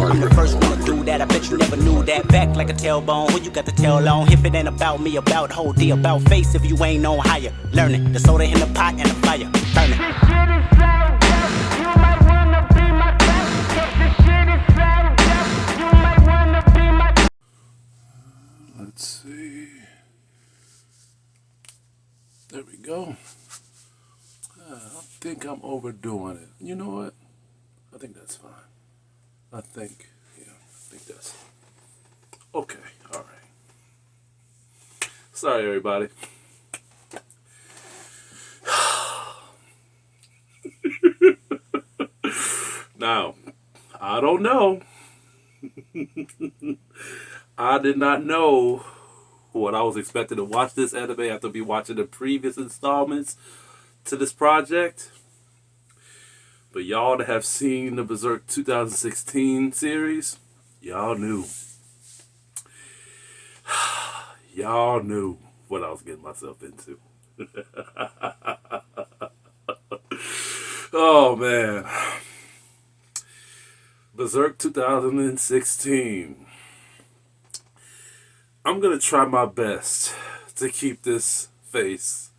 I'm the first one to do that. I bet you never knew that. Back like a tailbone. Who you got the tail on? If it ain't about me, about whole D, about face. If you ain't on higher, learn it. The soda in the pot and the fire, burn it. This shit is so dope. You might wanna be my guest. This shit is so dope. You might wanna be my. Let's see. There we go. I think I'm overdoing it. You know what? I think that's fine. I think that's okay. All right. Sorry, everybody. Now, I don't know. I did not know what I was expecting to watch this anime after be watching the previous installments to this project. But y'all that have seen the Berserk 2016 series, y'all knew. Y'all knew what I was getting myself into. Oh, man. Berserk 2016. I'm going to try my best to keep this face.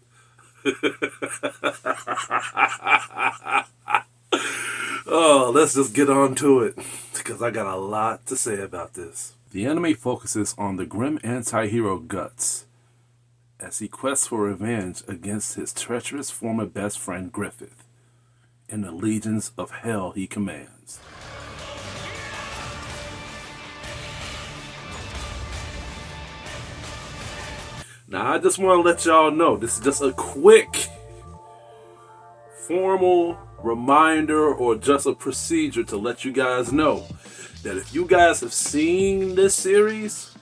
Oh, let's just get on to it, because I got a lot to say about this. The anime focuses on the grim anti-hero Guts as he quests for revenge against his treacherous former best friend Griffith and the legions of hell he commands. Now, I just want to let y'all know, this is just a quick, formal reminder or just a procedure to let you guys know that if you guys have seen this series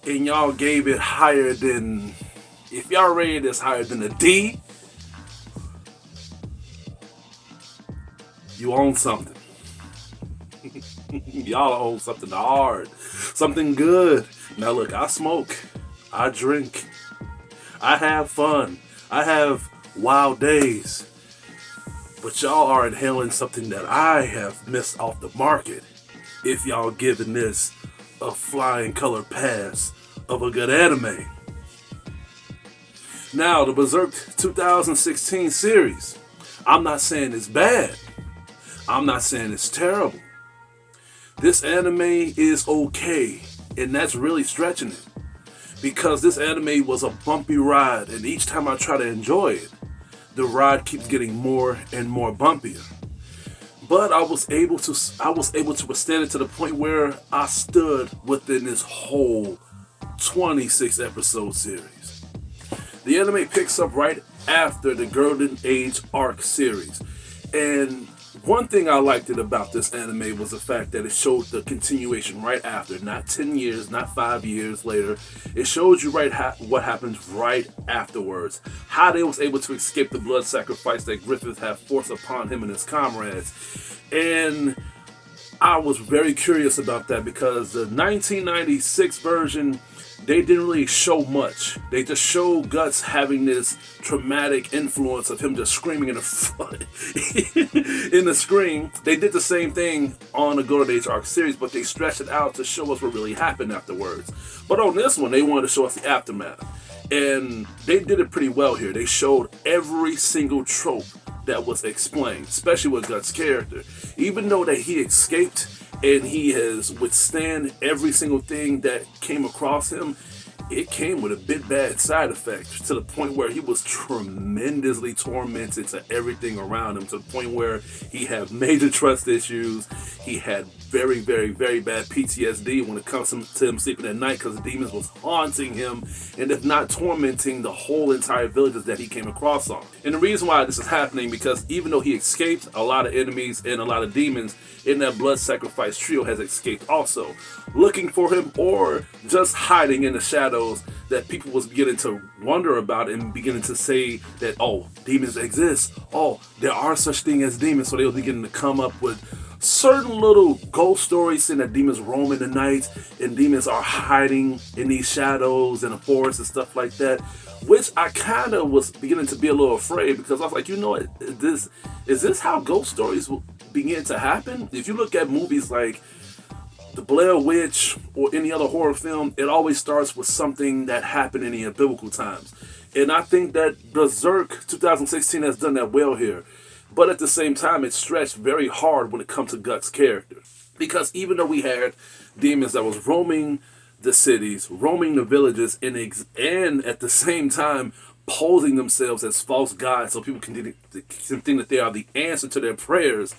and y'all gave it higher than, if y'all rated this higher than a D, you own something. Y'all own something hard, something good. Now look, I smoke, I drink, I have fun, I have wild days. But y'all are inhaling something that I have missed off the market if y'all giving this a flying color pass of a good anime. Now, the Berserk 2016 series, I'm not saying it's bad. I'm not saying it's terrible. This anime is okay, and that's really stretching it. Because this anime was a bumpy ride, and each time I try to enjoy it, the ride keeps getting more and more bumpier. But I was able to withstand it to the point where I stood within this whole 26 episode series. The anime picks up right after the Golden Age arc series. And one thing I liked about this anime was the fact that it showed the continuation right after, not 10 years, not 5 years later. It showed you what happens right afterwards, how they was able to escape the blood sacrifice that Griffith had forced upon him and his comrades. And I was very curious about that because the 1996 version, they didn't really show much. They just showed Guts having this traumatic influence of him just screaming in the in the screen. They did the same thing on the Golden Age arc series, but they stretched it out to show us what really happened afterwards. But on this one, they wanted to show us the aftermath. And they did it pretty well here. They showed every single trope that was explained, especially with Guts' character. Even though that he escaped and he has withstand every single thing that came across him, it came with a bit bad side effect to the point where he was tremendously tormented to everything around him, to the point where he had major trust issues. He had very, very, very bad PTSD when it comes to him sleeping at night because the demons was haunting him and if not tormenting the whole entire villages that he came across on. And the reason why this is happening, because even though he escaped, a lot of enemies and a lot of demons in that blood sacrifice trio has escaped also, looking for him or just hiding in the shadows that people was beginning to wonder about and beginning to say that, oh, demons exist. Oh, there are such things as demons. So they were beginning to come up with certain little ghost stories saying that demons roam in the night and demons are hiding in these shadows in the forest and stuff like that. which I kind of was beginning to be a little afraid, because I was like, you know what, is this how ghost stories will begin to happen? If you look at movies like The Blair Witch or any other horror film, it always starts with something that happened in the biblical times. And I think that Berserk 2016 has done that well here. But at the same time, it stretched very hard when it comes to Guts' character. Because even though we had demons that was roaming the cities, roaming the villages, and at the same time posing themselves as false gods so people can think that they are the answer to their prayers,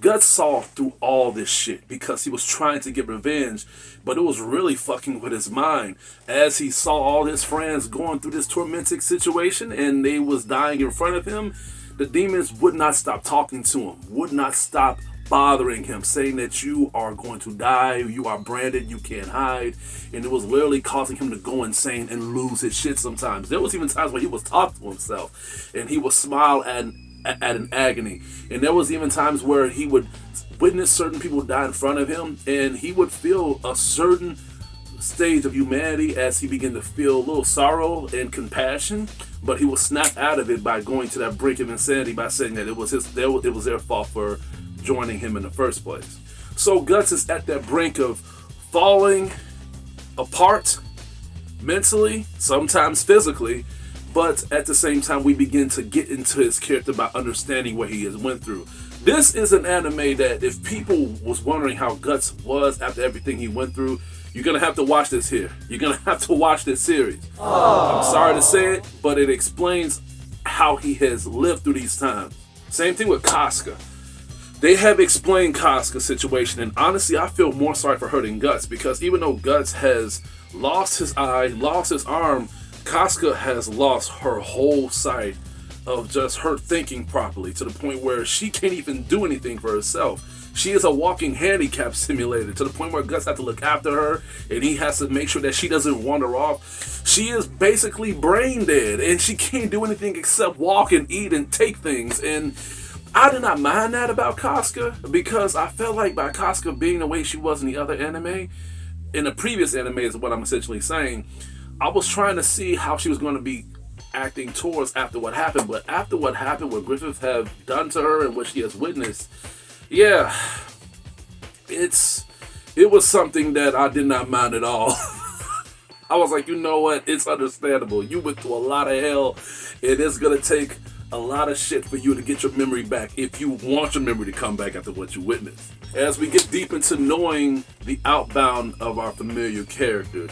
Guts saw through all this shit because he was trying to get revenge, but it was really fucking with his mind. As he saw all his friends going through this tormenting situation and they was dying in front of him, the demons would not stop talking to him, would not stop bothering him, saying that you are going to die, you are branded, you can't hide. And it was literally causing him to go insane and lose his shit sometimes. There was even times where he was talking to himself and he would smile at an agony. And there was even times where he would witness certain people die in front of him and he would feel a certain stage of humanity as he began to feel a little sorrow and compassion, but he would snap out of it by going to that brink of insanity by saying that it was their fault for joining him in the first place. So Guts is at that brink of falling apart mentally, sometimes physically, but at the same time we begin to get into his character by understanding what he has went through. This is an anime that if people was wondering how Guts was after everything he went through, you're gonna have to watch this here. You're gonna have to watch this series. Aww. I'm sorry to say it, but it explains how he has lived through these times. Same thing with Casca. They have explained Casca's situation, and honestly, I feel more sorry for her than Guts, because even though Guts has lost his eye, lost his arm, Casca has lost her whole sight of just her thinking properly, to the point where she can't even do anything for herself. She is a walking handicap simulator, to the point where Guts has to look after her and he has to make sure that she doesn't wander off. She is basically brain dead and she can't do anything except walk and eat and take things. And I did not mind that about Casca, because I felt like by Casca being the way she was in the other anime, in the previous anime is what I'm essentially saying, I was trying to see how she was going to be acting towards after what happened. But after what happened, what Griffith have done to her and what she has witnessed, yeah, it was something that I did not mind at all. I was like, you know what, it's understandable. You went through a lot of hell. It is going to take a lot of shit for you to get your memory back, if you want your memory to come back after what you witnessed. As we get deep into knowing the outbound of our familiar characters,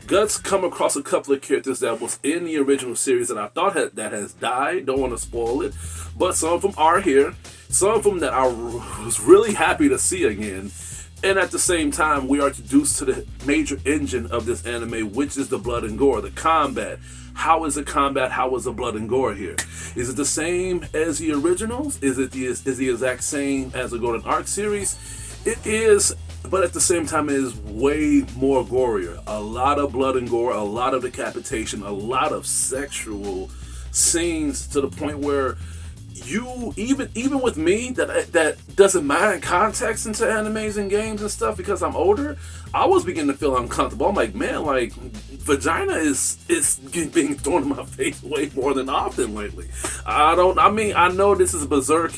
Guts come across a couple of characters that was in the original series that I thought that has died. Don't want to spoil it, but some of them are here. Some of them that I was really happy to see again. And at the same time, we are introduced to the major engine of this anime, which is the blood and gore, the combat. How is the combat? How is the blood and gore here? Is it the same as the originals? Is the exact same as the Golden Arc series? It is, but at the same time, it is way more gorier. A lot of blood and gore, a lot of decapitation, a lot of sexual scenes, to the point where you even with me that doesn't mind context into animes and games and stuff, because I'm older, I was beginning to feel uncomfortable. I'm like, man, like vagina is being thrown in my face way more than often lately. I know this is Berserk,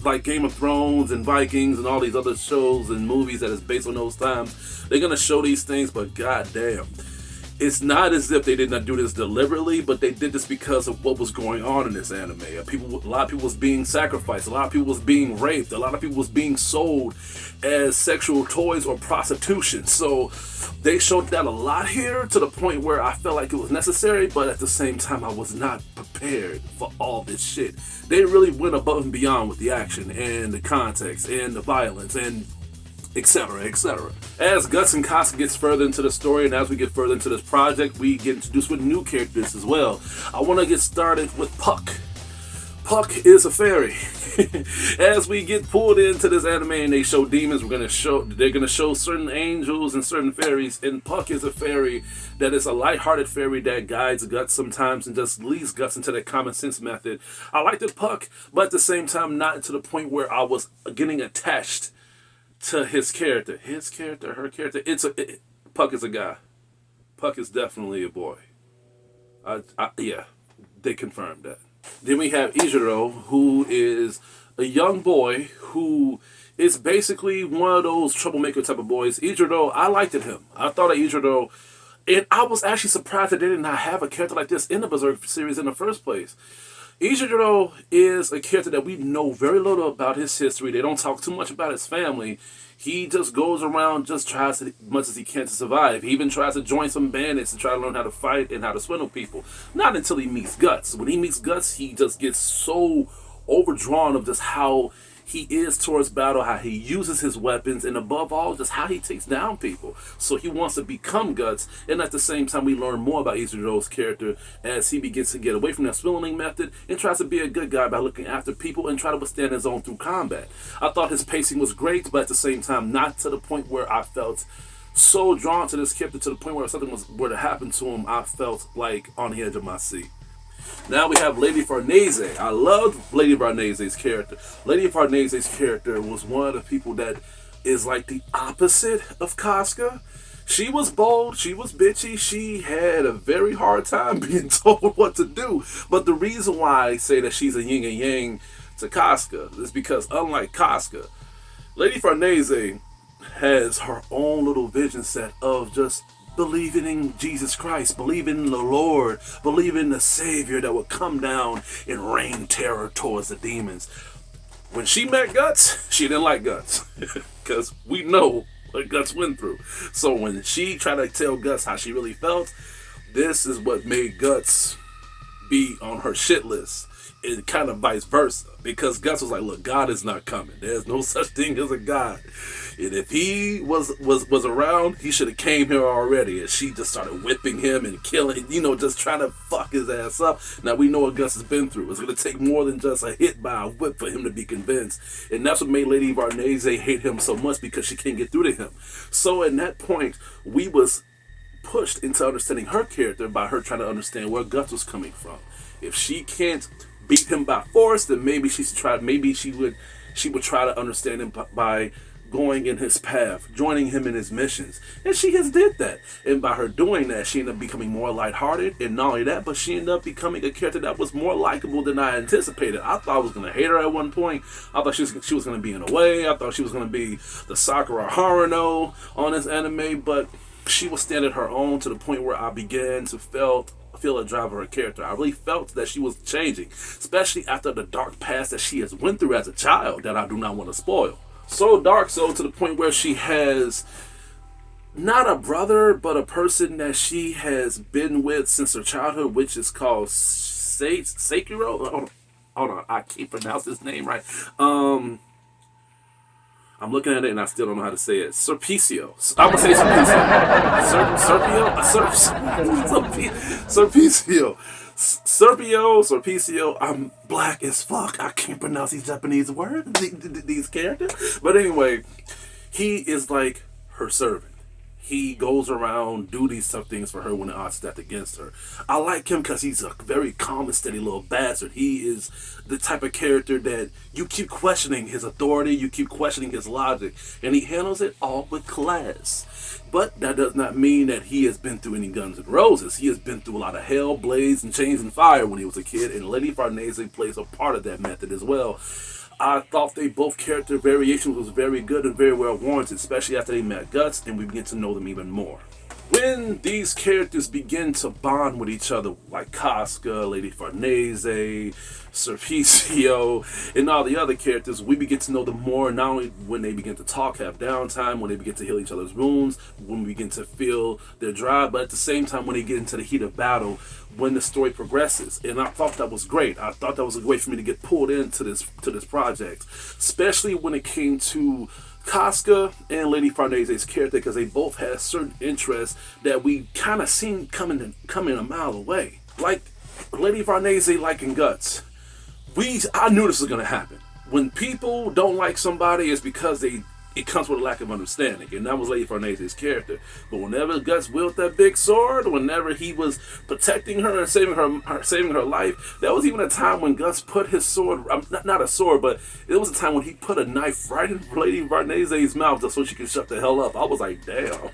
like Game of Thrones and Vikings and all these other shows and movies that is based on those times. They're gonna show these things, but goddamn, it's not as if they did not do this deliberately, but they did this because of what was going on in this anime. A lot of people was being sacrificed. A lot of people was being raped. A lot of people was being sold as sexual toys or prostitution. So they showed that a lot here, to the point where I felt like it was necessary, but at the same time, I was not prepared for all this shit. They really went above and beyond with the action and the context and the violence and etc., etc. As Guts and Casca gets further into the story, and as we get further into this project, we get introduced with new characters as well. I want to get started with Puck. Puck is a fairy. As we get pulled into this anime and they show demons, they're gonna show certain angels and certain fairies, and Puck is a fairy that is a lighthearted fairy that guides Guts sometimes and just leads Guts into that common sense method. I liked the Puck, but at the same time, not to the point where I was getting attached to his character, her character. Puck is a guy. Puck is definitely a boy. Yeah. they confirmed that. Then we have Ijiro, who is a young boy who is basically one of those troublemaker type of boys. Ijiro, I liked him. I thought of Ijiro, and I was actually surprised that they did not have a character like this in the Berserk series in the first place. Ijiro is a character that we know very little about his history. They don't talk too much about his family. He just goes around, just tries as much as he can to survive. He even tries to join some bandits and try to learn how to fight and how to swindle people. Not until he meets Guts. When he meets Guts, he just gets so overdrawn of just how he is towards battle, how he uses his weapons, and above all, just how he takes down people. So he wants to become Guts, and at the same time, we learn more about Ichiro's character as he begins to get away from that swindling method and tries to be a good guy by looking after people and try to withstand his own through combat. I thought his pacing was great, but at the same time, not to the point where I felt so drawn to this character to the point where if something were to happen to him, I felt like on the edge of my seat. Now we have Lady Farnese. I loved Lady Farnese's character. Lady Farnese's character was one of the people that is like the opposite of Casca. She was bold, she was bitchy, she had a very hard time being told what to do. But the reason why I say that she's a yin and yang to Casca is because unlike Casca, Lady Farnese has her own little vision set of just believing in Jesus Christ, believing in the Lord, believing in the Savior that would come down and rain terror towards the demons. When she met Guts, she didn't like Guts because we know what Guts went through. So when she tried to tell Guts how she really felt, this is what made Guts be on her shit list. And kind of vice versa, because Guts was like, look, God is not coming. There's no such thing as a God. And if he was around, he should have came here already. And she just started whipping him and killing, just trying to fuck his ass up. Now we know what Gus has been through. It's going to take more than just a hit by a whip for him to be convinced. And that's what made Lady Farnese hate him so much, because she can't get through to him. So at that point, we was pushed into understanding her character by her trying to understand where Gus was coming from. If she can't beat him by force, then maybe she would try to understand him by going in his path, joining him in his missions. And she has did that. And by her doing that, she ended up becoming more lighthearted. And not only that, but she ended up becoming a character that was more likable than I anticipated. I thought I was going to hate her at one point. I thought she was going to be in a way. I thought she was going to be the Sakura Haruno on this anime. But she was standing her own to the point where I began to feel a drive of her character. I really felt that she was changing, especially after the dark past that she has went through as a child that I do not want to spoil. So dark, so to the point where she has not a brother, but a person that she has been with since her childhood, which is called Sekiro. Hold on, I can't pronounce his name right. I'm looking at it and I still don't know how to say it. Serpicio. I'm gonna say Serpicio. Serpicio. I'm black as fuck. I can't pronounce these Japanese words, these characters. But anyway, he is like her servant. He goes around, do these tough things for her when the odds stacked against her. I like him because he's a very calm and steady little bastard. He is the type of character that you keep questioning his authority, you keep questioning his logic, and he handles it all with class. But that does not mean that he has been through any Guns N' Roses. He has been through a lot of hell, blaze, and chains and fire when he was a kid, and Lady Farnese plays a part of that method as well. I thought they both character variations was very good and very well warranted, especially after they met Guts and we begin to know them even more. When these characters begin to bond with each other, like Casca, Lady Farnese, Serpicio, and all the other characters, we begin to know them more, not only when they begin to talk, have downtime, when they begin to heal each other's wounds, when we begin to feel their drive, but at the same time when they get into the heat of battle, when the story progresses. And I thought that was great. I thought that was a way for me to get pulled into this project, especially when it came to Casca and Lady Farnese's character, because they both had certain interests that we kind of seen coming a mile away. Like Lady Farnese liking Guts. I knew this was going to happen. When people don't like somebody, it's because it comes with a lack of understanding, and that was Lady Farnese's character. But whenever Guts wielded that big sword, whenever he was protecting her and saving her life, there was even a time when Guts put his sword, not a sword, but it was a time when he put a knife right in Lady Farnese's mouth just so she could shut the hell up. I was like, damn.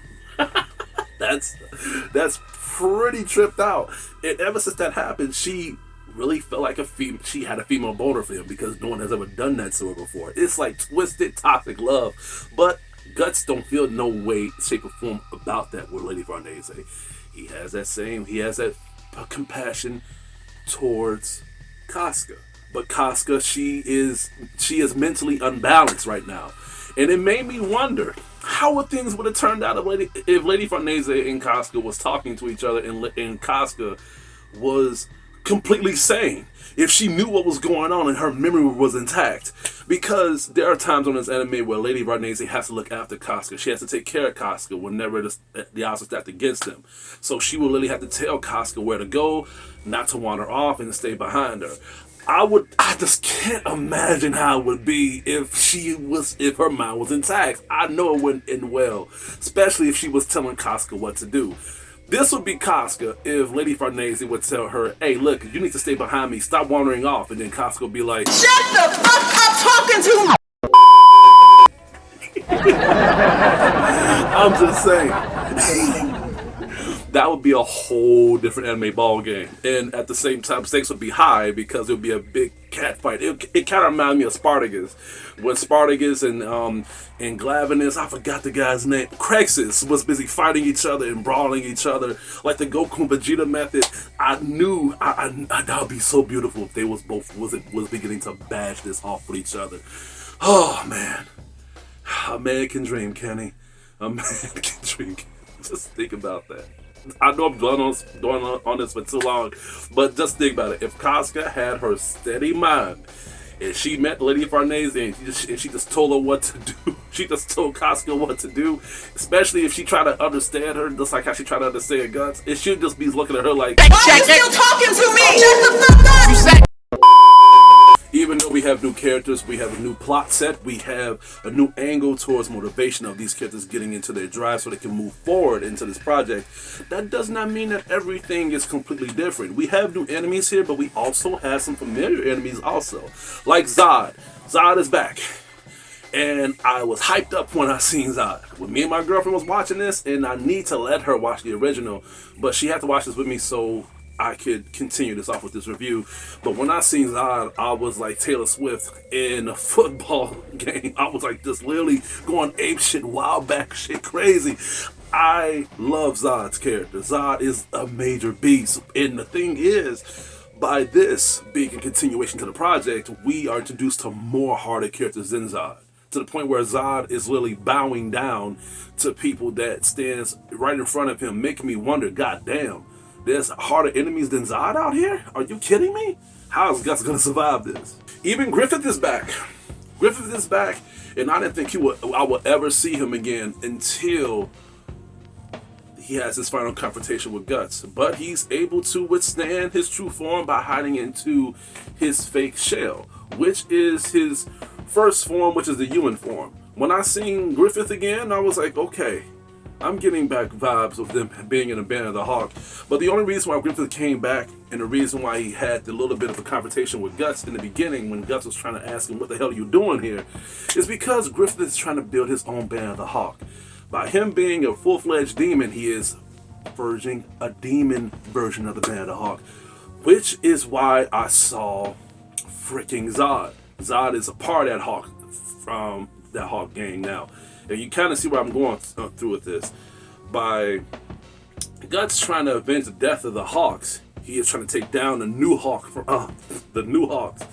That's pretty tripped out. And ever since that happened, she really felt like she had a female boner for him because no one has ever done that to her before. It's like twisted, toxic love. But Guts don't feel no way, shape, or form about that with Lady Farnese. He has that compassion towards Casca. But Casca, she is mentally unbalanced right now. And it made me wonder how would things would have turned out if Lady Farnese and Casca was talking to each other and Casca was completely sane, if she knew what was going on and her memory was intact. Because there are times on this anime where Lady Farnese has to look after Casca. She has to take care of Casca whenever the odds are stacked against them. So she will literally have to tell Casca where to go, not to wander off, and to stay behind her. I just can't imagine how it would be if her mind was intact. I know it wouldn't end well, especially if she was telling Casca what to do. This would be Casca if Lady Farnese would tell her, hey, look, you need to stay behind me, stop wandering off. And then Casca would be like, shut the fuck up talking to me! I'm just saying. That would be a whole different anime ball game. And at the same time, stakes would be high because it would be a big cat fight. It kind of reminded me of Spartacus. When Spartacus and Glavinus, I forgot the guy's name, Crexus was busy fighting each other and brawling each other. Like the Goku and Vegeta method. I knew that would be so beautiful if they was beginning to bash this off with each other. Oh, man. A man can dream, can he? A man can dream. Just think about that. I know I'm dwelling on this for too long, but just think about it. If Casca had her steady mind, and she met Lady Farnese and she just told her what to do, she just told Casca what to do, especially if she tried to understand her, just like how she tried to understand Guts, it should just be looking at her like, why are you still talking to me? Shut the fuck up! You said even though we have new characters, we have a new plot set, we have a new angle towards motivation of these characters getting into their drive so they can move forward into this project, that does not mean that everything is completely different. We have new enemies here, but we also have some familiar enemies also. Like Zod. Zod is back. And I was hyped up when I seen Zod. When me and my girlfriend was watching this, and I need to let her watch the original, but she had to watch this with me so I could continue this off with this review. But when I seen Zod, I was like Taylor Swift in a football game. I was like just literally going ape shit, wild back shit, crazy. I love Zod's character. Zod is a major beast. And the thing is, by this being a continuation to the project, we are introduced to more harder characters than Zod. To the point where Zod is literally bowing down to people that stands right in front of him, making me wonder, god damn, there's harder enemies than Zod out here? Are you kidding me? How is Guts gonna survive this? Even Griffith is back. Griffith is back, and I didn't think I would ever see him again until he has his final confrontation with Guts. But he's able to withstand his true form by hiding into his fake shell, which is his first form, which is the human form. When I seen Griffith again, I was like, okay, I'm getting back vibes of them being in a Band of the Hawk. But the only reason why Griffith came back and the reason why he had the little bit of a confrontation with Guts in the beginning when Guts was trying to ask him what the hell are you doing here is because Griffith is trying to build his own Band of the Hawk. By him being a full-fledged demon, he is forging a demon version of the Band of the Hawk, which is why I saw freaking Zod. Zod is a part of that Hawk from that Hawk gang now. And you kind of see where I'm going through with this. By Guts trying to avenge the death of the Hawks, he is trying to take down the new Hawk from the new Hawks.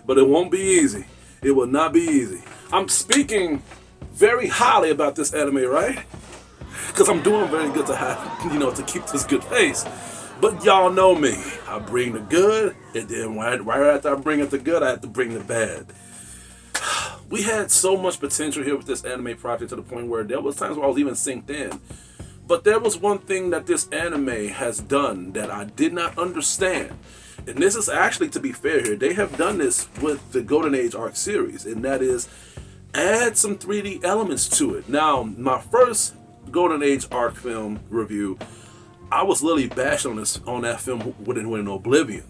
But it won't be easy. It will not be easy. I'm speaking very highly about this anime, right? Because I'm doing very good to have, to keep this good pace. But y'all know me. I bring the good, and then right after I bring up the good, I have to bring the bad. We had so much potential here with this anime project to the point where there was times where I was even synced in. But there was one thing that this anime has done that I did not understand. And this is actually, to be fair here, they have done this with the Golden Age arc series, and that is add some 3D elements to it. Now, my first Golden Age arc film review, I was literally bashing on that film within oblivion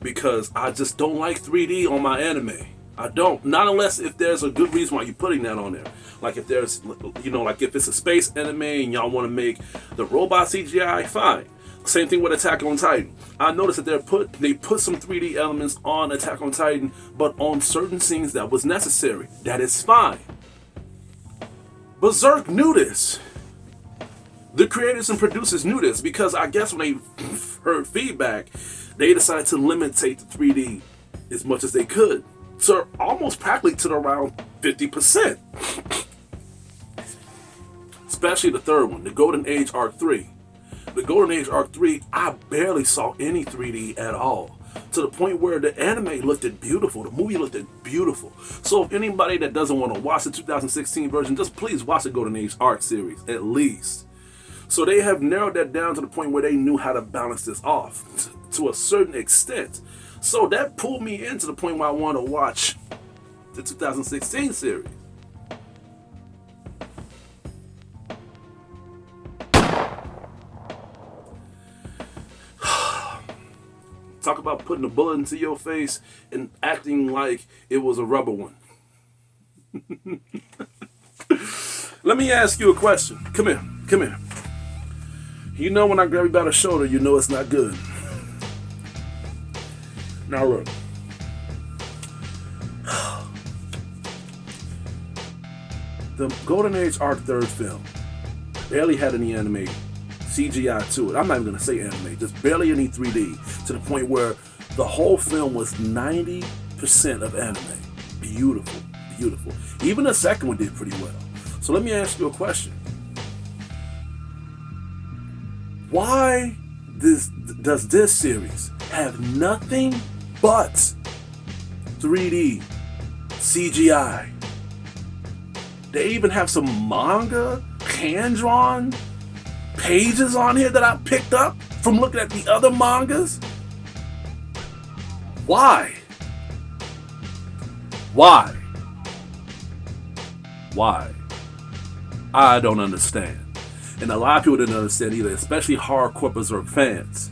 because I just don't like 3D on my anime. I don't. Not unless if there's a good reason why you're putting that on there. Like if there's, like if it's a space anime and y'all want to make the robot CGI, fine. Same thing with Attack on Titan. I noticed that they put some 3D elements on Attack on Titan, but on certain scenes that was necessary. That is fine. Berserk knew this. The creators and producers knew this because I guess when they heard feedback, they decided to limitate the 3D as much as they could. So almost practically to around 50%. Especially the third one, the Golden Age Arc 3. The Golden Age Arc 3, I barely saw any 3D at all. To the point where the anime looked beautiful. The movie looked beautiful. So if anybody that doesn't want to watch the 2016 version, just please watch the Golden Age Arc series, at least. So they have narrowed that down to the point where they knew how to balance this off to a certain extent. So that pulled me into the point where I want to watch the 2016 series. Talk about putting a bullet into your face and acting like it was a rubber one. Let me ask you a question. Come here. You know when I grab you by the shoulder, you know it's not good. Now look. The Golden Age Arc 3rd film barely had any anime CGI to it. I'm not even going to say anime, just barely any 3D, to the point where the whole film was 90% of anime. Beautiful, beautiful. Even the second one did pretty well. So let me ask you a question. Why does this series have nothing but 3D CGI? They even have some manga, hand-drawn pages on here that I picked up from looking at the other mangas. Why? I don't understand. And a lot of people didn't understand either, especially hardcore Berserk fans.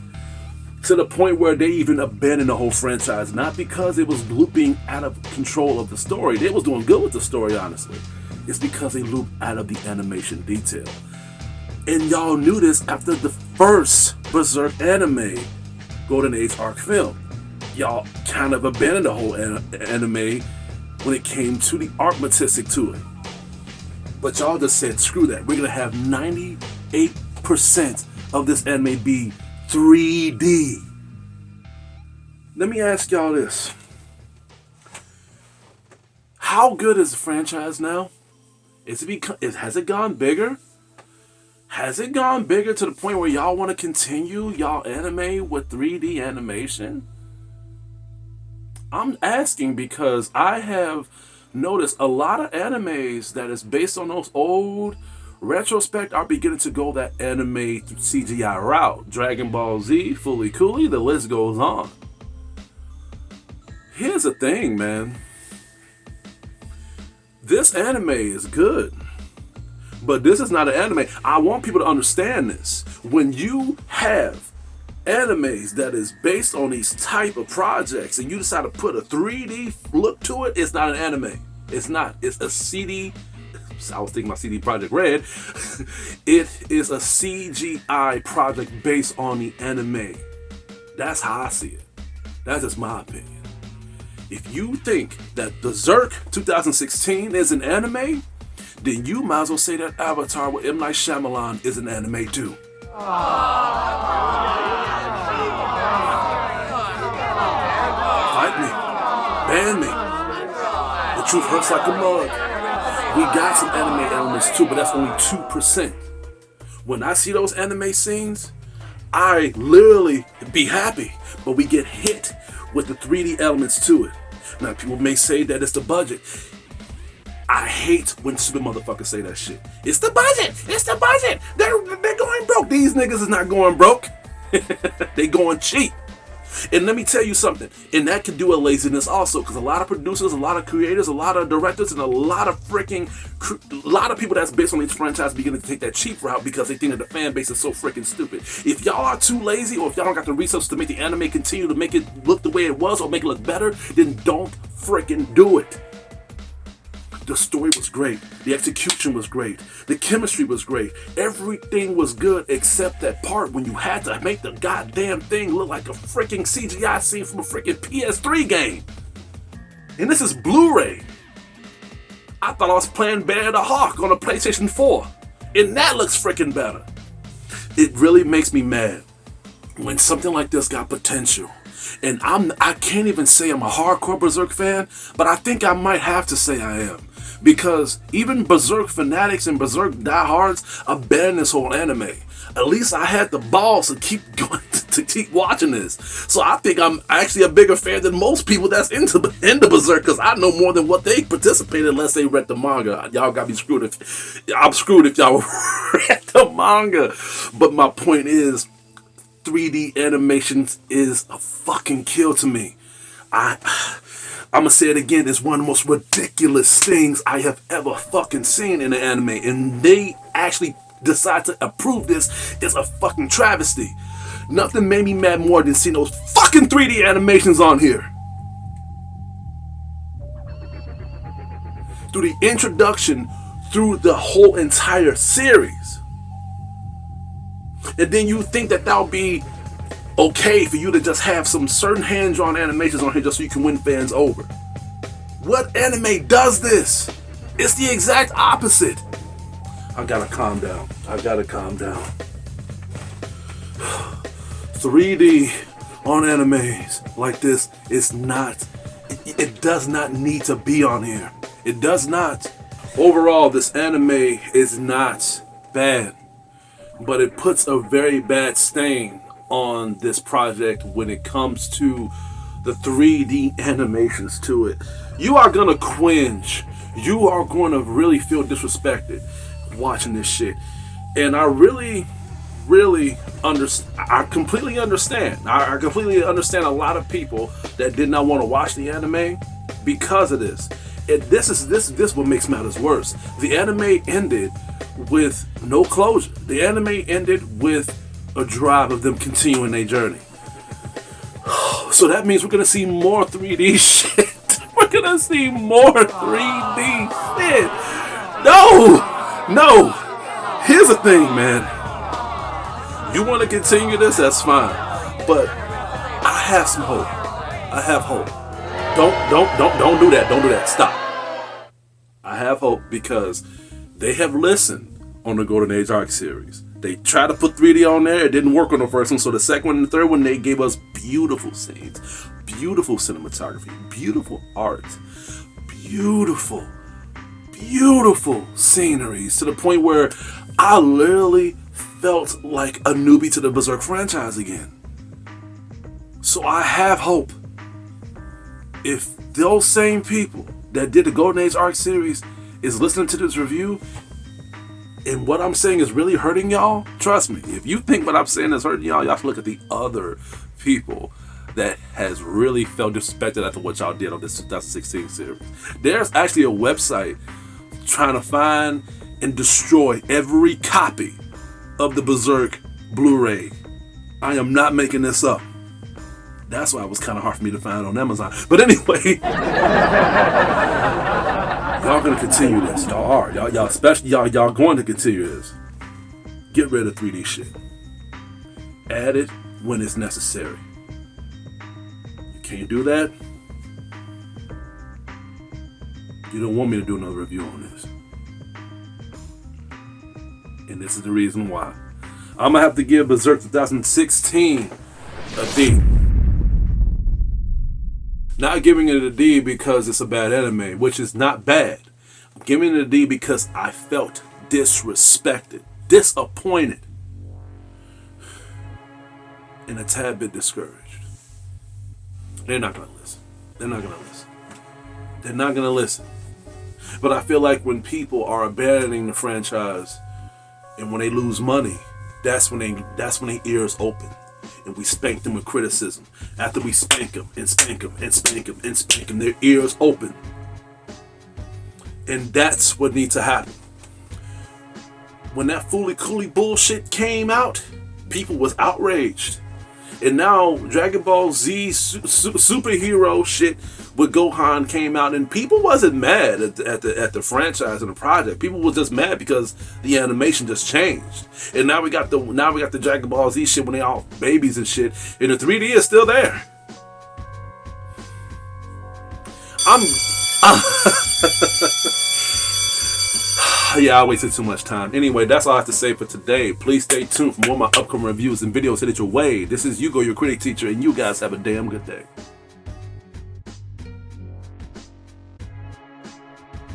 To the point where they even abandoned the whole franchise, not because it was looping out of control of the story. They was doing good with the story, honestly. It's because they looped out of the animation detail. And y'all knew this after the first Berserk anime, Golden Age Arc film. Y'all kind of abandoned the whole anime when it came to the arithmetic to it. But y'all just said, screw that. We're going to have 98% of this anime be 3D. Let me ask y'all this. How good is the franchise now? Has it gone bigger? Has it gone bigger to the point where y'all want to continue y'all anime with 3D animation? I'm asking because I have noticed a lot of animes that is based on those old retrospect are beginning to go that anime CGI route. Dragon Ball Z, Fully Cooley, the list goes on. Here's the thing, man. This anime is good. But this is not an anime. I want people to understand this. When you have animes that is based on these type of projects and you decide to put a 3D look to it, it's not an anime. It's not. It's a CD. I was thinking about CD Projekt Red. It is a CGI project based on the anime. That's how I see it. That's just my opinion. If you think that Berserk 2016 is an anime, then you might as well say that Avatar with M. Night Shyamalan is an anime too. Fight me. Ban me. The truth hurts like a mug. We got some anime elements too, but that's only 2%. When I see those anime scenes, I literally be happy, but we get hit with the 3D elements to it. Now, people may say that it's the budget. I hate when stupid motherfuckers say that shit. It's the budget. It's the budget. They're going broke. These niggas is not going broke. They going cheap. And let me tell you something. And that can do a laziness also, because a lot of producers, a lot of creators, a lot of directors, and a lot of people that's based on these franchises beginning to take that cheap route because they think that the fan base is so freaking stupid. If y'all are too lazy, or if y'all don't got the resources to make the anime continue to make it look the way it was or make it look better, then don't freaking do it. The story was great. The execution was great. The chemistry was great. Everything was good except that part when you had to make the goddamn thing look like a freaking CGI scene from a freaking PS3 game. And this is Blu-ray. I thought I was playing Bear the Hawk on a PlayStation 4. And that looks freaking better. It really makes me mad when something like this got potential. And I can't even say I'm a hardcore Berserk fan, but I think I might have to say I am. Because even Berserk fanatics and Berserk diehards abandoned this whole anime. At least I had the balls to keep going, to keep watching this. So I think I'm actually a bigger fan than most people that's into Berserk, because I know more than what they participated unless they read the manga. Y'all got me screwed I'm screwed if y'all read the manga. But my point is, 3D animations is a fucking kill to me. I'm gonna say it again, it's one of the most ridiculous things I have ever fucking seen in an anime, and they actually decide to approve this is a fucking travesty. Nothing made me mad more than seeing those fucking 3D animations on here. Through the introduction, through the whole entire series. And then you think that that'll be okay for you to just have some certain hand-drawn animations on here just so you can win fans over. What anime does this? It's the exact opposite. I gotta calm down. 3D on animes like this is not, it does not need to be on here. It does not. Overall, this anime is not bad, but it puts a very bad stain on this project when it comes to the 3D animations to it. You are gonna cringe. You are going to really feel disrespected watching this shit. And I really understand. I completely understand. I completely understand a lot of people that did not want to watch the anime because of this. And this what makes matters worse. The anime ended with no closure. The anime ended with a drive of them continuing their journey. So that means we're gonna see more 3D shit. We're gonna see more 3D shit. No. Here's the thing, man. You want to continue this? That's fine. But I have some hope. I have hope. Don't do that. Don't do that. Stop. I have hope because they have listened on the Golden Age Arc series. They tried to put 3D on there. It didn't work on the first one. So the second one and the third one, they gave us beautiful scenes, beautiful cinematography, beautiful art, beautiful sceneries, to the point where I literally felt like a newbie to the Berserk franchise again. So I have hope. If those same people that did the Golden Age Arc series is listening to this review, and what I'm saying is really hurting y'all, trust me, if you think what I'm saying is hurting y'all, y'all should look at the other people that has really felt disrespected after what y'all did on this 2016 series. There's actually a website trying to find and destroy every copy of the Berserk Blu-ray. I am not making this up. That's why it was kind of hard for me to find on Amazon. But anyway, y'all gonna continue this. Y'all are. Y'all especially y'all going to continue this. Get rid of 3D shit. Add it when it's necessary. You can't do that. You don't want me to do another review on this. And this is the reason why. I'm gonna have to give Berserk 2016 a D. Not giving it a D because it's a bad anime, which is not bad. I'm giving it a D because I felt disrespected, disappointed, and a tad bit discouraged. They're not gonna listen. They're not gonna listen. But I feel like when people are abandoning the franchise and when they lose money, that's when their ears open. And we spank them with criticism. After we spank them and spank them and spank them and spank them, their ears open. And that's what needs to happen. When that Fooly Cooly bullshit came out, people was outraged. And now Dragon Ball Z superhero shit with Gohan came out, and people wasn't mad at the franchise and the project. People was just mad because the animation just changed. And now we got the Dragon Ball Z shit when they all babies and shit, and the 3D is still there. Yeah, I wasted too much time. Anyway, that's all I have to say for today. Please stay tuned for more of my upcoming reviews and videos headed your way. This is Hugo, your critic teacher, and you guys have a damn good day.